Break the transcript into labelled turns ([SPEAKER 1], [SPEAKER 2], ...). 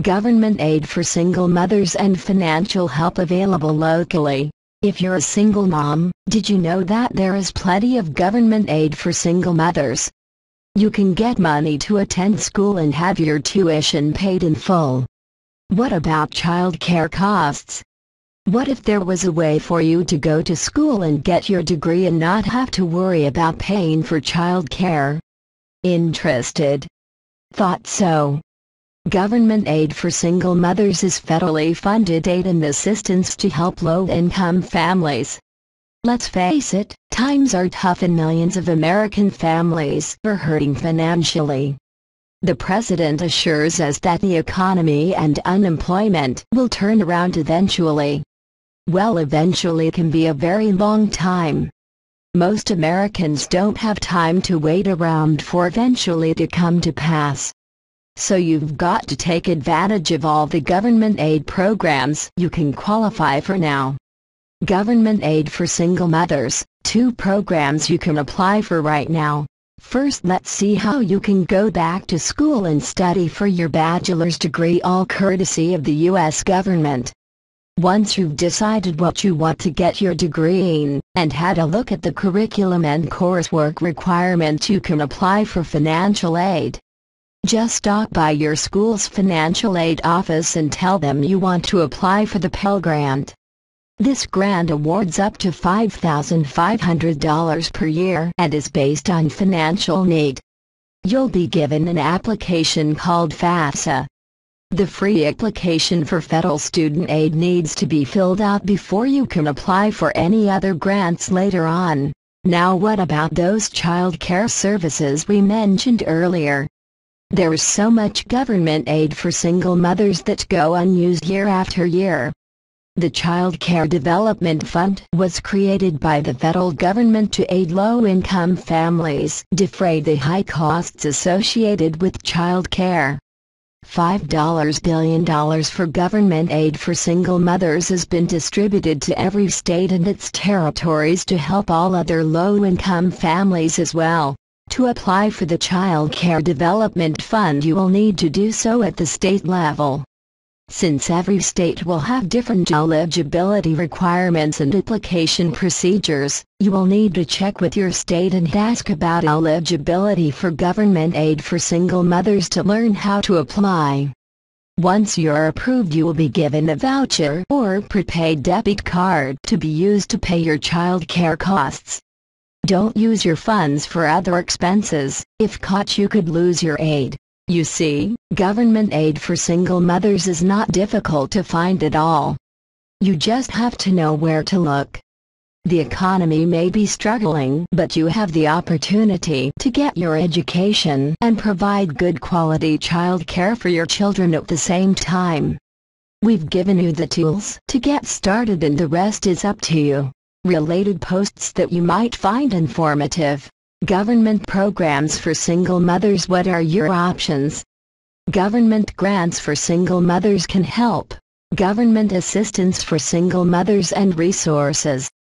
[SPEAKER 1] Government aid for single mothers and financial help available locally. If you're a single mom, did you know that there is plenty of government aid for single mothers? You can get money to attend school and have your tuition paid in full. What about child care costs? What if there was a way for you to go to school and get your degree and not have to worry about paying for child care? Interested? Thought so. Government aid for single mothers is federally funded aid and assistance to help low-income families. Let's face it, times are tough and millions of American families are hurting financially. The president assures us that the economy and unemployment will turn around eventually. Well, eventually can be a very long time. Most Americans don't have time to wait around for eventually to come to pass. So you've got to take advantage of all the government aid programs you can qualify for now. Government aid for single mothers, 2 programs you can apply for right now. First, let's see how you can go back to school and study for your bachelor's degree, all courtesy of the U.S. government. Once you've decided what you want to get your degree in, and had a look at the curriculum and coursework requirements, you can apply for financial aid. Just stop by your school's financial aid office and tell them you want to apply for the Pell Grant. This grant awards up to $5,500 per year and is based on financial need. You'll be given an application called FAFSA. The free application for federal student aid needs to be filled out before you can apply for any other grants later on. Now, what about those child care services we mentioned earlier? There is so much government aid for single mothers that go unused year after year. The Child Care Development Fund was created by the federal government to aid low-income families defray the high costs associated with child care. $5 billion for government aid for single mothers has been distributed to every state and its territories to help all other low-income families as well. To apply for the Child Care Development Fund, you will need to do so at the state level. Since every state will have different eligibility requirements and application procedures, you will need to check with your state and ask about eligibility for government aid for single mothers to learn how to apply. Once you're approved, you will be given a voucher or prepaid debit card to be used to pay your child care costs. Don't use your funds for other expenses. If caught, you could lose your aid. You see, government aid for single mothers is not difficult to find at all. You just have to know where to look. The economy may be struggling, but you have the opportunity to get your education and provide good quality child care for your children at the same time. We've given you the tools to get started, and the rest is up to you. Related posts that you might find informative. Government programs for single mothers. What are your options? Government grants for single mothers can help. Government assistance for single mothers and resources.